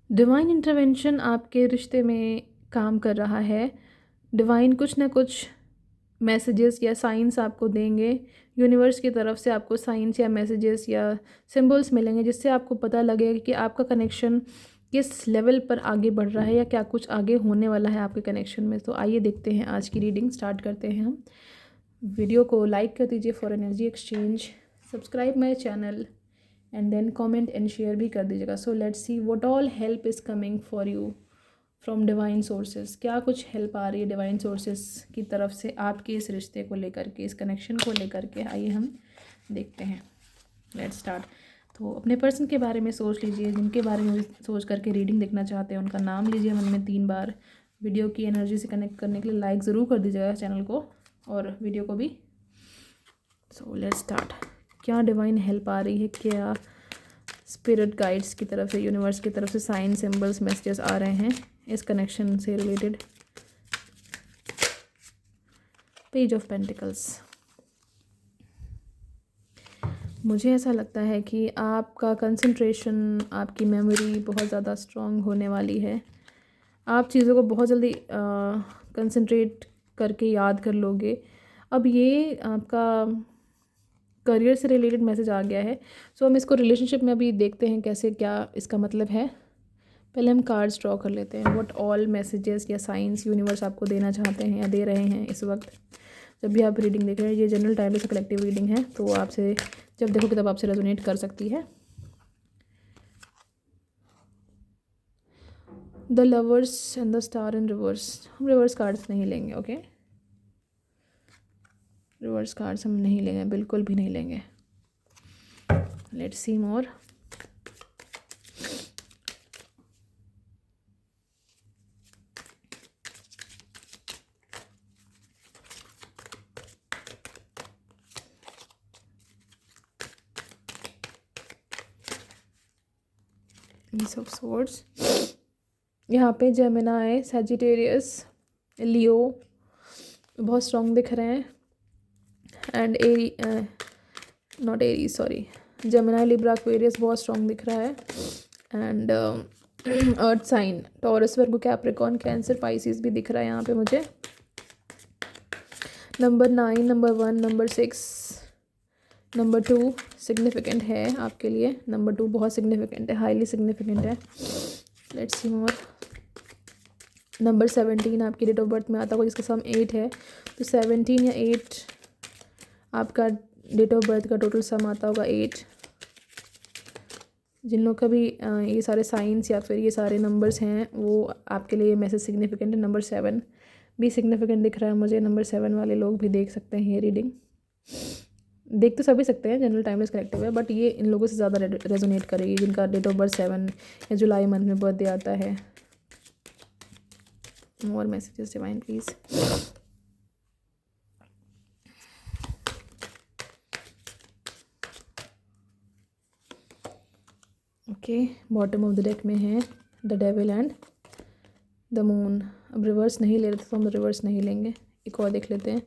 Divine intervention आपके रिश्ते में काम कर रहा है। डिवाइन कुछ ना कुछ मैसेजेस या साइंस आपको देंगे। यूनिवर्स की तरफ से आपको साइंस या मैसेजेस या सिंबल्स मिलेंगे जिससे आपको पता लगेगा कि आपका कनेक्शन किस लेवल पर आगे बढ़ रहा है या क्या कुछ आगे होने वाला है आपके कनेक्शन में। तो आइए देखते हैं, आज की रीडिंग स्टार्ट करते हैं हम। वीडियो को लाइक कर दीजिए for energy exchange, subscribe my channel and then comment and share भी कर दीजिएगा। So let's see what all help is coming for you from divine sources. क्या कुछ हेल्प आ रही है डिवाइन सोर्सेज की तरफ से आपके इस रिश्ते को लेकर के, इस कनेक्शन को लेकर के। आइए हम देखते हैं। Let's start. तो अपने पर्सन के बारे में सोच लीजिए, जिनके बारे में सोच करके रीडिंग देखना चाहते हैं उनका नाम लीजिए मन में 3 बार। वीडियो की एनर्जी से कनेक्ट करने के लिए लाइक ज़रूर कर दीजिएगा चैनल को और वीडियो को भी। So let's start. क्या डिवाइन हेल्प आ रही है, क्या स्पिरिट गाइड्स की तरफ से, यूनिवर्स की तरफ से साइन सिंबल्स मैसेजेस आ रहे हैं इस कनेक्शन से रिलेटेड। Page of pentacles. मुझे ऐसा लगता है कि आपका कंसंट्रेशन, आपकी मेमोरी बहुत ज़्यादा स्ट्रॉन्ग होने वाली है। आप चीज़ों को बहुत जल्दी कंसंट्रेट करके याद कर लोगे। अब ये आपका करियर से रिलेटेड मैसेज आ गया है। सो हम इसको रिलेशनशिप में अभी देखते हैं कैसे, क्या इसका मतलब है। पहले हम कार्ड्स ड्रॉ कर लेते हैं। व्हाट ऑल मैसेजेस या साइंस यूनिवर्स आपको देना चाहते हैं या दे रहे हैं इस वक्त जब भी आप रीडिंग देख रहे हैं। ये जनरल टाइमलेस कलेक्टिव रीडिंग है, तो आपसे जब देखोगे तब आपसे रेजोनेट कर सकती है। The lovers and the star in reverse. हम रिवर्स कार्ड्स नहीं लेंगे, ओके। रिवर्स कार्ड्स हम नहीं लेंगे, बिल्कुल भी नहीं लेंगे। Let's see more. Ace of Swords। यहाँ पे जेमिनाई, सैजिटेरियस, लियो बहुत स्ट्रॉन्ग दिख रहे हैं। And not Aries, sorry, Gemini, Libra, Aquarius बहुत स्ट्रॉन्ग दिख रहा है। And earth sign, Taurus, Virgo, Capricorn, Cancer, Pisces भी दिख रहा है यहाँ पे मुझे। Number 9, number 1, number 6, number 2 significant है आपके लिए। नंबर 2 बहुत सिग्निफिकेंट है, हाईली सिग्निफिकेंट है। Let's see more. नंबर 17 आपकी डेट ऑफ बर्थ में आता होगा जिसका सम 8 है, तो 17 या 8 आपका डेट ऑफ बर्थ का टोटल सम आता होगा 8। जिन लोग का भी ये सारे साइंस या फिर ये सारे नंबर्स हैं वो आपके लिए मैसेज सिग्निफिकेंट है। नंबर 7 भी सिग्निफिकेंट दिख रहा है मुझे। नंबर 7 वाले लोग भी देख सकते हैं ये रीडिंग। देख तो सभी सकते हैं, जनरल टाइमलेस कलेक्टिव है, बट ये इन लोगों से ज़्यादा रेजोनेट करेगी जिनका डेट ऑफ बर्थ 7 या जुलाई मंथ में बर्थडे आता है। मोर messages divine please. Okay, bottom of the deck में है the devil and the moon. अब रिवर्स नहीं ले रहे थे तो हम रिवर्स नहीं लेंगे, एक और देख लेते हैं।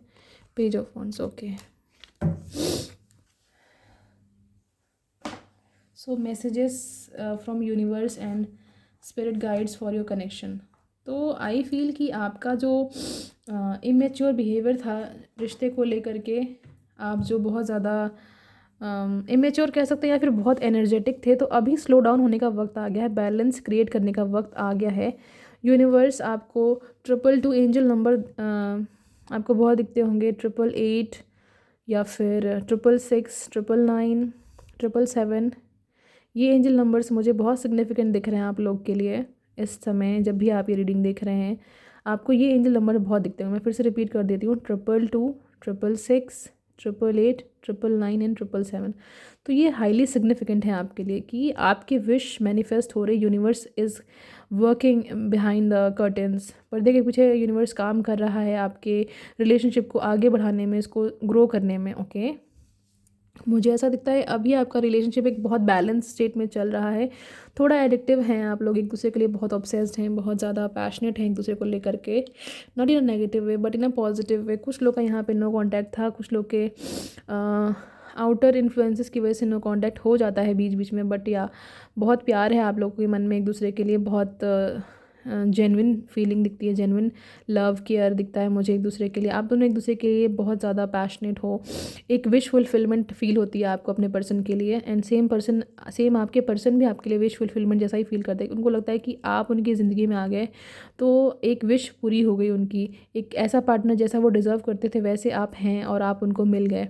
Page of wands, okay. So messages from universe and spirit guides for your connection. तो आई फील कि आपका जो इमेच्योर बिहेवियर था रिश्ते को लेकर के, आप जो बहुत ज़्यादा इमेच्योर कह सकते हैं या फिर बहुत एनर्जेटिक थे, तो अभी स्लो डाउन होने का वक्त आ गया है, बैलेंस क्रिएट करने का वक्त आ गया है। यूनिवर्स आपको 222 एंजल नंबर आपको बहुत दिखते होंगे, 888 या फिर 666, 999, 777। ये एंजल नंबर्स मुझे बहुत सिग्निफिकेंट दिख रहे हैं आप लोग के लिए इस समय। जब भी आप ये रीडिंग देख रहे हैं आपको ये एंजल नंबर बहुत दिखते हैं। मैं फिर से रिपीट कर देती हूँ, 222, 666, 888, 999 एंड 777। तो ये हाईली सिग्निफिकेंट है आपके लिए कि आपकी विश मैनिफेस्ट हो रही। Universe is working behind the curtains. पर्दे के पीछे यूनिवर्स काम कर रहा है आपके रिलेशनशिप को आगे बढ़ाने में, इसको ग्रो करने में, ओके। मुझे ऐसा दिखता है अभी आपका रिलेशनशिप एक बहुत बैलेंस स्टेट में चल रहा है। थोड़ा एडिक्टिव हैं आप लोग, एक दूसरे के लिए बहुत ऑब्सेस्ड हैं, बहुत ज़्यादा पैशनेट हैं एक दूसरे को लेकर के। Not in a negative way but in a positive way. कुछ लोग का यहाँ पे नो कांटेक्ट था, कुछ लोग के आउटर इन्फ्लुएंसेस की वजह से नो कांटेक्ट हो जाता है बीच बीच में, बट या बहुत प्यार है आप लोगों के मन में एक दूसरे के लिए, बहुत जेन्युइन फीलिंग दिखती है, जेन्युइन लव केयर दिखता है मुझे एक दूसरे के लिए। आप दोनों एक दूसरे के लिए बहुत ज़्यादा पैशनेट हो, एक विश फुलफिलमेंट फील होती है आपको अपने पर्सन के लिए, एंड सेम आपके पर्सन भी आपके लिए विश फुलफिलमेंट जैसा ही फील करते हैं। उनको लगता है कि आप उनकी ज़िंदगी में आ गए तो एक विश पूरी हो गई उनकी, एक ऐसा पार्टनर जैसा वो डिज़र्व करते थे वैसे आप हैं और आप उनको मिल गए।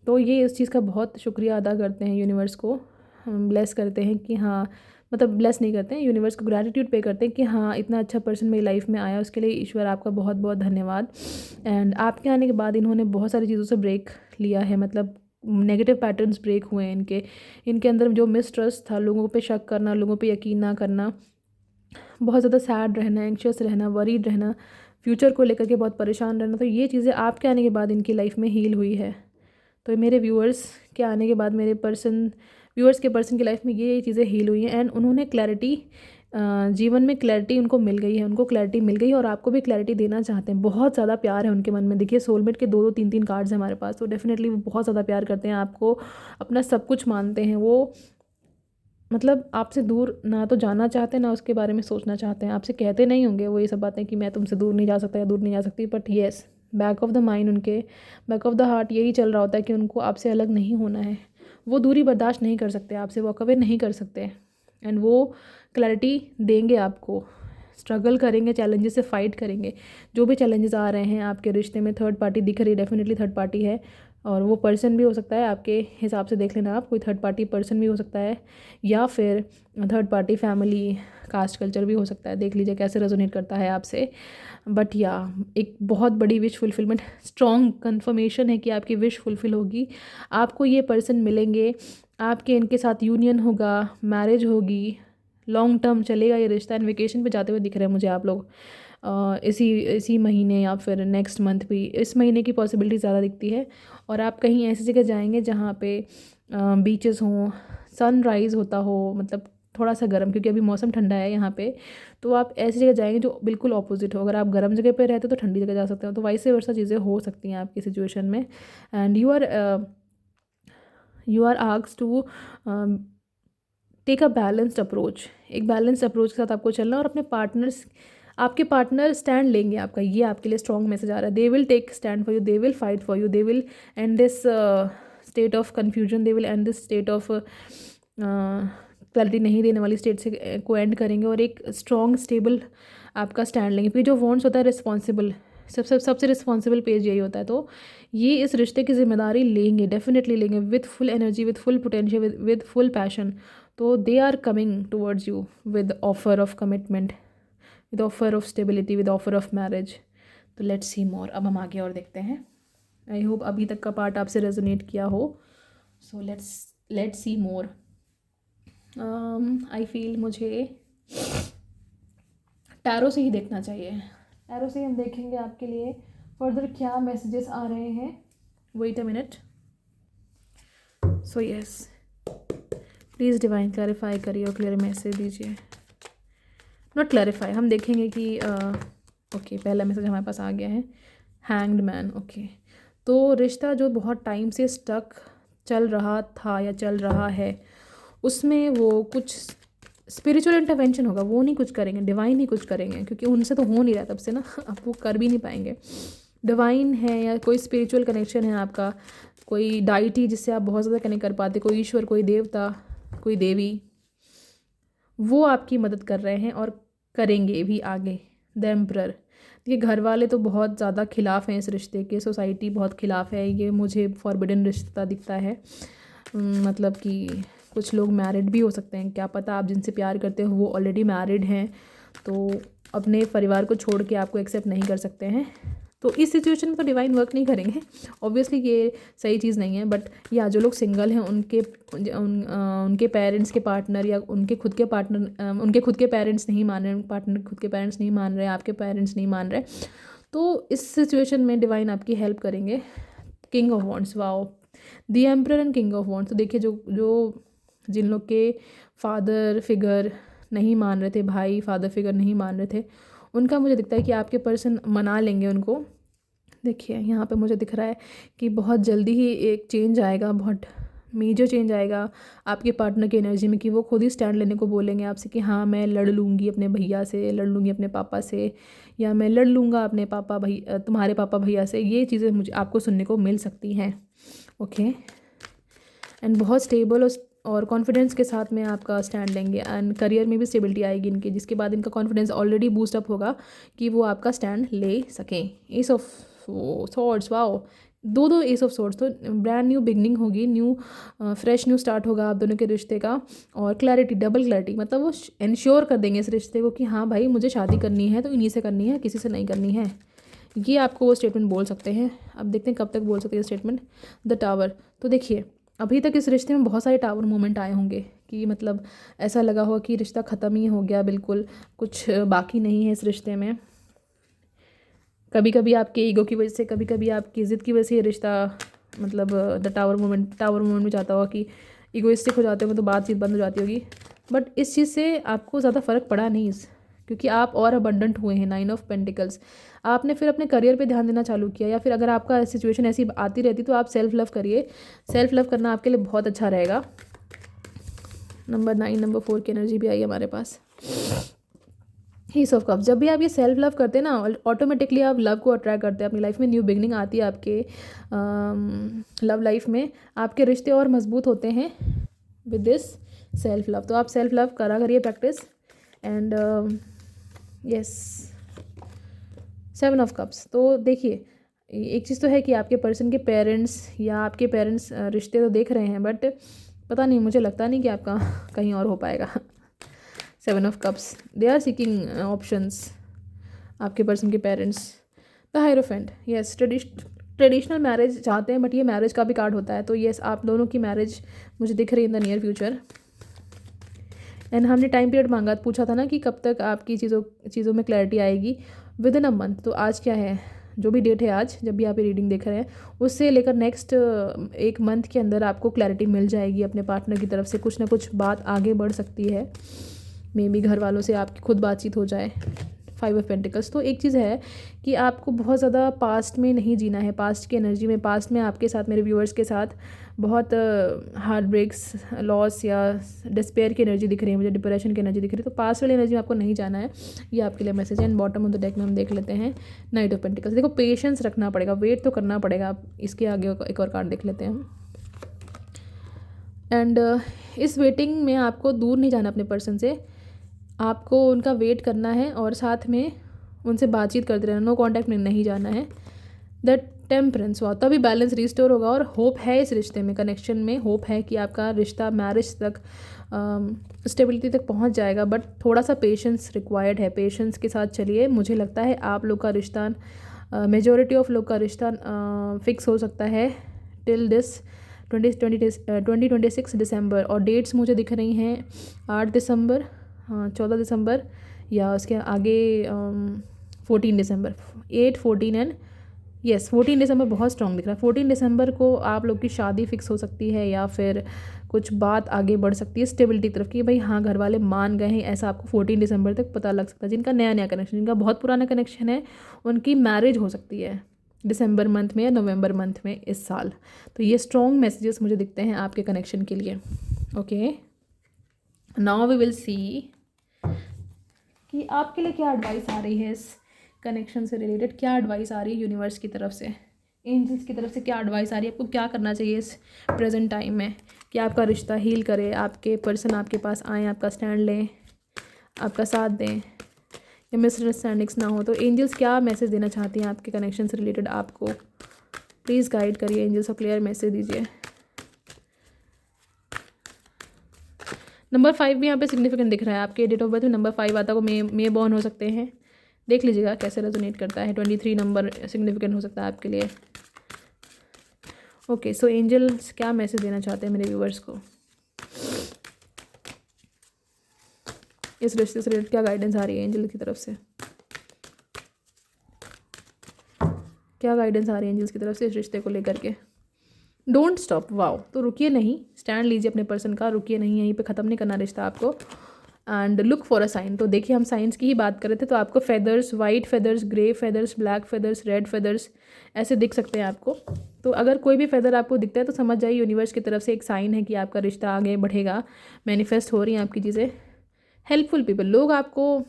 तो ये इस चीज़ का बहुत शुक्रिया अदा करते हैं यूनिवर्स को, हम ब्लेस करते हैं कि हाँ, मतलब ब्लेस नहीं करते हैं, यूनिवर्स को ग्रैटिट्यूड पे करते हैं कि हाँ इतना अच्छा पर्सन मेरी लाइफ में आया, उसके लिए ईश्वर आपका बहुत बहुत धन्यवाद। एंड आपके आने के बाद इन्होंने बहुत सारी चीज़ों से ब्रेक लिया है, मतलब नेगेटिव पैटर्न्स ब्रेक हुए हैं इनके अंदर जो मिसट्रस्ट था, लोगों पे शक करना, लोगों पे यकीन ना करना, बहुत ज़्यादा सैड रहना, एंग्शियस रहना, वरीड रहना, फ्यूचर को लेकर के बहुत परेशान रहना, तो ये चीज़ें आपके आने के बाद इनकी लाइफ में हील हुई है। तो मेरे व्यूअर्स के आने के बाद व्यूअर्स के पर्सन की लाइफ में ये चीज़ें हील हुई हैं, एंड उन्होंने क्लैरिटी, जीवन में क्लैरिटी उनको मिल गई है, उनको क्लैरिटी मिल गई है और आपको भी क्लैरिटी देना चाहते हैं। बहुत ज़्यादा प्यार है उनके मन में। देखिए सोलमेट के 2-2 3-3 कार्ड्स हैं हमारे पास, तो डेफिनेटली वो बहुत ज़्यादा प्यार करते हैं आपको, अपना सब कुछ मानते हैं वो, मतलब आपसे दूर ना तो जाना चाहते ना उसके बारे में सोचना चाहते हैं। आपसे कहते नहीं होंगे वो ये सब बातें कि मैं तुमसे दूर नहीं जा सकता या दूर नहीं जा सकती, but yes, back of the mind, उनके बैक ऑफ द हार्ट यही चल रहा होता है कि उनको आपसे अलग नहीं होना है। वो दूरी बर्दाश्त नहीं कर सकते, आपसे वॉक अवे नहीं कर सकते, एंड वो क्लैरिटी देंगे आपको। स्ट्रगल करेंगे, चैलेंजेस से फाइट करेंगे, जो भी चैलेंजेस आ रहे हैं आपके रिश्ते में। थर्ड पार्टी दिख रही है, डेफिनेटली थर्ड पार्टी है, और वो पर्सन भी हो सकता है, आपके हिसाब से देख लेना आप, कोई थर्ड पार्टी पर्सन भी हो सकता है, या फिर third party family, caste culture भी हो सकता है। देख लीजिए कैसे रेजोनेट करता है आपसे। बट या एक बहुत बड़ी विश फुलफिलमेंट, स्ट्रॉन्ग कन्फर्मेशन है कि आपकी विश फुलफिल होगी, आपको ये पर्सन मिलेंगे, आपके इनके साथ यूनियन होगा, मैरिज होगी, लॉन्ग टर्म चलेगा ये रिश्ता। एंड वेकेशन पे जाते हुए दिख रहे हैं मुझे आप लोग, इसी महीने या फिर नेक्स्ट मंथ भी, इस महीने की पॉसिबिलिटी ज़्यादा दिखती है। और आप कहीं ऐसी जगह जाएंगे जहाँ पे बीचेस हों, सनराइज़ होता हो, मतलब थोड़ा सा गर्म, क्योंकि अभी मौसम ठंडा है यहाँ पे, तो आप ऐसी जगह जाएंगे जो बिल्कुल ऑपोजिट हो। अगर आप गर्म जगह पे रहते हो तो ठंडी जगह जा सकते हो, तो वाइस वर्सा चीज़ें हो सकती हैं आपकी सिचुएशन में। And you are asked to take a balanced approach. एक बैलेंस्ड अप्रोच के साथ आपको चलना, और अपने आपके पार्टनर स्टैंड लेंगे आपका, ये आपके लिए स्ट्रॉन्ग मैसेज आ रहा है। They will take stand for you, they will fight for you, they will end this state of confusion, they will end this state of clarity नहीं देने वाली स्टेट से को एंड करेंगे, और एक स्ट्रॉन्ग स्टेबल आपका स्टैंड लेंगे। फिर जो वॉन्ट्स होता है रिस्पॉन्सिबल, सबसे रिस्पॉन्सिबल पेज यही होता है। तो ये इस रिश्ते की जिम्मेदारी लेंगे, डेफिनेटली लेंगे, with full energy, with full potential, with full passion. तो they are coming towards you with offer of commitment, with offer of stability, with offer of marriage. तो लेट्स सी मोर। अब हम आगे और देखते हैं। आई होप अभी तक का पार्ट आपसे रेजोनेट किया हो। सो let's see more. I feel मुझे टैरो से ही देखना चाहिए। टैरो से हम देखेंगे आपके लिए फर्दर क्या मैसेजेस आ रहे हैं। Wait a minute. So yes, please divine clarify करिए और क्लियर मैसेज दीजिए। नॉट क्लैरिफाई, हम देखेंगे कि ओके, पहला मैसेज हमारे पास आ गया है, हैंग्ड मैन। ओके, तो रिश्ता जो बहुत टाइम से स्टक चल रहा था या चल रहा है, उसमें वो कुछ स्पिरिचुअल इंटरवेंशन होगा। वो नहीं कुछ करेंगे, डिवाइन ही कुछ करेंगे, क्योंकि उनसे तो हो नहीं रहा तब से ना, अब वो कर भी नहीं पाएंगे। डिवाइन है या कोई स्पिरिचुअल कनेक्शन है आपका, कोई डाइटी जिससे आप बहुत ज़्यादा कनेक्ट कर पाते, कोई ईश्वर, कोई देवता, कोई देवी, वो आपकी मदद कर रहे हैं और करेंगे भी आगे। The emperor. ये घर वाले तो बहुत ज़्यादा खिलाफ़ हैं इस रिश्ते के, सोसाइटी बहुत खिलाफ़ है, ये मुझे फॉरबिडन रिश्ता दिखता है। मतलब कि कुछ लोग मैरिड भी हो सकते हैं, क्या पता आप जिनसे प्यार करते हो वो ऑलरेडी मैरिड हैं, तो अपने परिवार को छोड़ के आपको एक्सेप्ट नहीं कर सकते हैं। तो इस सिचुएशन में तो डिवाइन वर्क नहीं करेंगे, ऑब्वियसली ये सही चीज़ नहीं है। बट या जो लोग सिंगल हैं उनके पेरेंट्स के पार्टनर या उनके खुद के पेरेंट्स नहीं मान रहे, पार्टनर खुद के पेरेंट्स नहीं मान रहे, आपके पेरेंट्स नहीं मान रहे, तो इस सिचुएशन में डिवाइन आपकी हेल्प करेंगे। King of wands, wow, the emperor and king of wands. तो देखिए जो जिन लोग के फादर फिगर नहीं मान रहे थे, भाई फादर फिगर नहीं मान रहे थे, उनका मुझे दिखता है कि आपके पर्सन मना लेंगे उनको, देखिए यहाँ पे मुझे दिख रहा है कि बहुत जल्दी ही एक चेंज आएगा, बहुत मेजर चेंज आएगा आपके पार्टनर की एनर्जी में, कि वो खुद ही स्टैंड लेने को बोलेंगे आपसे कि हाँ मैं लड़ लूँगी अपने भैया से, लड़ लूँगी अपने पापा से, या मैं लड़ लूँगा अपने पापा भैया, तुम्हारे पापा भैया से। ये चीज़ें मुझे आपको सुनने को मिल सकती हैं। ओके, एंड बहुत स्टेबल और कॉन्फिडेंस के साथ में आपका स्टैंड लेंगे, एंड करियर में भी स्टेबिलिटी आएगी इनकी, जिसके बाद इनका कॉन्फिडेंस ऑलरेडी बूस्ट अप होगा कि वो आपका स्टैंड ले सकें। एस ऑफ सॉर्ड्स, वाओ, दो एस ऑफ सॉर्ड्स, तो ब्रांड न्यू बिगनिंग होगी, न्यू फ्रेश न्यू स्टार्ट होगा आप दोनों के रिश्ते का। और क्लैरिटी, डबल क्लैरिटी, मतलब वो इंश्योर कर देंगे इस रिश्ते को कि हाँ भाई मुझे शादी करनी है तो इन्हीं से करनी है, किसी से नहीं करनी है। ये आपको वो स्टेटमेंट बोल सकते हैं। अब देखते हैं कब तक बोल सकते हैं स्टेटमेंट। द टावर, तो देखिए अभी तक इस रिश्ते में बहुत सारे टावर मोमेंट आए होंगे कि मतलब ऐसा लगा हो कि रिश्ता ख़त्म ही हो गया, बिल्कुल कुछ बाकी नहीं है इस रिश्ते में। कभी कभी आपके ईगो की वजह से, कभी कभी आपकी ज़िद की वजह से ये रिश्ता मतलब द टावर मोमेंट में जाता होगा कि ईगोइस्टिक हो जाते होंगे तो बातचीत बंद हो जाती होगी। बट इस चीज़ से आपको ज़्यादा फ़र्क पड़ा नहीं, क्योंकि आप और अबंडेंट हुए हैं। 9 ऑफ पेंटिकल्स, आपने फिर अपने करियर पे ध्यान देना चालू किया, या फिर अगर आपका सिचुएशन ऐसी आती रहती तो आप सेल्फ लव करिए। सेल्फ लव करना आपके लिए बहुत अच्छा रहेगा। नंबर 9, नंबर 4 की एनर्जी भी आई हमारे पास। एस ऑफ कप्स, जब भी आप ये सेल्फ लव करते हैं ना, ऑटोमेटिकली आप लव को अट्रैक्ट करते हैं। अपनी लाइफ में न्यू बिगनिंग आती है आपके लव लाइफ में, आपके रिश्ते और मजबूत होते हैं विद दिस सेल्फ लव। तो आप सेल्फ लव करा करिए practice. And yes, 7 of cups, तो देखिए एक चीज़ तो है कि आपके पर्सन के पेरेंट्स या आपके पेरेंट्स रिश्ते तो देख रहे हैं, बट पता नहीं, मुझे लगता नहीं कि आपका कहीं और हो पाएगा। 7 of cups, they are seeking options, आपके पर्सन के parents. The hierophant, yes, traditional marriage चाहते हैं, बट ये मैरिज का भी कार्ड होता है, तो यस आप दोनों की मैरिज मुझे दिख रही है in the near future. And हमने टाइम पीरियड मांगा, पूछा था ना कि कब तक आपकी चीज़ों में क्लैरिटी आएगी। विद इन अ मंथ, तो आज क्या है, जो भी डेट है आज जब भी आप ये रीडिंग देख रहे हैं, उससे लेकर नेक्स्ट 1 मंथ के अंदर आपको क्लैरिटी मिल जाएगी अपने पार्टनर की तरफ से। कुछ ना कुछ बात आगे बढ़ सकती है, मे बी घर वालों से आपकी खुद बातचीत हो जाए। 5 ऑफ पेंटिकल्स, तो एक चीज़ है कि आपको बहुत ज़्यादा पास्ट में नहीं जीना है, पास्ट की एनर्जी में। पास्ट में आपके साथ, मेरे व्यूअर्स के साथ बहुत हार्ट ब्रेक्स, लॉस या डिस्पेयर की एनर्जी दिख रही है मुझे, डिप्रेशन की एनर्जी दिख रही है, तो पास्ट वाली एनर्जी में आपको नहीं जाना है। ये आपके लिए मैसेज है। And bottom of the deck में हम देख लेते हैं नाइट ऑफ पेंटिकल्स। देखो पेशेंस रखना पड़ेगा, वेट तो करना पड़ेगा। आप इसके आगे एक और कार्ड देख लेते हैं हम। एंड इस वेटिंग में आपको दूर नहीं जाना अपने पर्सन से, आपको उनका वेट करना है और साथ में उनसे बातचीत करते रहना, नो कॉन्टैक्ट में नहीं जाना है। द टेम्परेंस, हुआ तभी बैलेंस रिस्टोर होगा। और होप है इस रिश्ते में, कनेक्शन में होप है कि आपका रिश्ता मैरिज तक स्टेबिलिटी तक पहुंच जाएगा, बट थोड़ा सा पेशेंस रिक्वायर्ड है। पेशेंस के साथ चलिए, मुझे लगता है आप लोग का रिश्ता, मेजॉरिटी ऑफ लोग का रिश्ता फिक्स हो सकता है टिल दिस 2026 दिसंबर। और डेट्स मुझे दिख रही हैं 8 दिसंबर, 14 दिसंबर, या उसके आगे 14 दिसंबर, 8, 14 एंड यस 14 दिसंबर बहुत स्ट्रॉन्ग दिख रहा है। 14 दिसंबर को आप लोग की शादी फिक्स हो सकती है, या फिर कुछ बात आगे बढ़ सकती है स्टेबिलिटी तरफ कि भाई हाँ घर वाले मान गए हैं, ऐसा आपको 14 दिसंबर तक पता लग सकता है। जिनका नया नया कनेक्शन, जिनका बहुत पुराना कनेक्शन है, उनकी मैरिज हो सकती है दिसंबर मंथ में या नवंबर मंथ में इस साल। तो ये स्ट्रॉन्ग मैसेजेस मुझे दिखते हैं आपके कनेक्शन के लिए। Okay, now we will see कि आपके लिए क्या एडवाइस आ रही है इस कनेक्शन से रिलेटेड। क्या एडवाइस आ रही है यूनिवर्स की तरफ से, एंजल्स की तरफ से क्या एडवाइस आ रही है, आपको क्या करना चाहिए इस प्रेजेंट टाइम में कि आपका रिश्ता हील करे, आपके पर्सन आपके पास आएँ, आपका स्टैंड लें, आपका साथ दें, या मिसअंडरस्टैंडिंग्स ना हो। तो एंजल्स क्या मैसेज देना चाहती हैं आपके कनेक्शन से रिलेटेड आपको, प्लीज़ गाइड करिए एंजल्स और क्लियर मैसेज दीजिए। नंबर 5 भी यहाँ पे सिग्निफिकेंट दिख रहा है। आपके डेट ऑफ बर्थ में नंबर 5 आता है, मे बॉर्न हो सकते हैं, देख लीजिएगा कैसे रेजोनेट करता है। 23 नंबर सिग्निफिकेंट हो सकता है आपके लिए। ओके, सो एंजल्स क्या मैसेज देना चाहते हैं मेरे व्यूवर्स को, इस रिश्ते से रिलेटेड क्या गाइडेंस आ रही है एंजल की तरफ से, क्या गाइडेंस आ रही है एंजल्स की तरफ से इस रिश्ते को लेकर के। डोंट स्टॉप, वाओ, तो रुकिए नहीं, स्टैंड लीजिए अपने पर्सन का, रुकिए नहीं, यहीं पे ख़त्म नहीं करना रिश्ता आपको। And look for a sign. तो देखिए हम साइंस की ही बात कर रहे थे, तो आपको feathers, white feathers, grey feathers, black feathers, red feathers ऐसे दिख सकते हैं आपको। तो अगर कोई भी फेदर आपको दिखता है तो समझ जाइए यूनिवर्स की तरफ से एक साइन है कि आपका रिश्ता आगे बढ़ेगा, मैनिफेस्ट हो रही हैं आपकी चीज़ें। हेल्पफुल पीपल, लोग आपको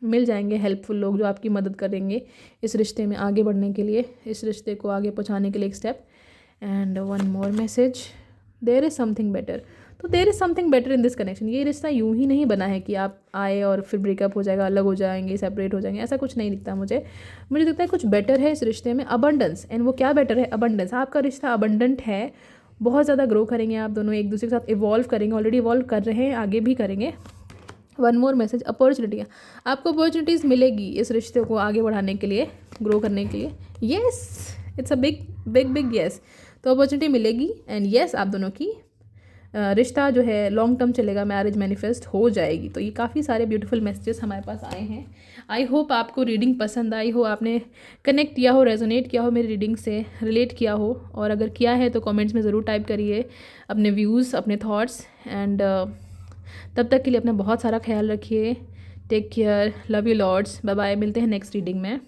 मिल जाएंगे, हेल्पफुल लोग जो आपकी मदद करेंगे इस रिश्ते में आगे बढ़ने के लिए, इस रिश्ते को आगे पहुंचाने के लिए एक step. And one more message, there is something better. तो there is something better in this connection. ये रिश्ता यूं ही नहीं बना है कि आप आए और फिर ब्रेकअप हो जाएगा, अलग हो जाएंगे, सेपरेट हो जाएंगे, ऐसा कुछ नहीं दिखता मुझे दिखता है कुछ बेटर है इस रिश्ते में, अबंडेंस। एंड वो क्या बेटर है? अबंडेंस। आपका रिश्ता अबंडेंट है, बहुत ज़्यादा ग्रो करेंगे आप दोनों, एक दूसरे के साथ इवॉल्व करेंगे, ऑलरेडी इवॉल्व कर रहे हैं, आगे भी करेंगे। वन मोर मैसेज, अपॉर्चुनिटियाँ, आपको अपॉर्चुनिटीज़ मिलेगी इस रिश्ते को आगे बढ़ाने के लिए, ग्रो करने के लिए। Yes, it's a big big big yes. तो अपॉर्चुनिटी मिलेगी एंड येस, आप दोनों की रिश्ता जो है लॉन्ग टर्म चलेगा, मैरिज मैनिफेस्ट हो जाएगी। तो ये काफ़ी सारे ब्यूटीफुल मैसेजेस हमारे पास आए हैं। आई होप आपको रीडिंग पसंद आई हो, आपने कनेक्ट किया हो, रेजोनेट किया हो मेरी रीडिंग से, रिलेट किया हो, और अगर किया है तो कमेंट्स में ज़रूर टाइप करिए अपने व्यूज़, अपने थॉट्स। एंड तब तक के लिए अपना बहुत सारा ख्याल रखिए। Take care, love you lords, bye bye, मिलते हैं नेक्स्ट रीडिंग में।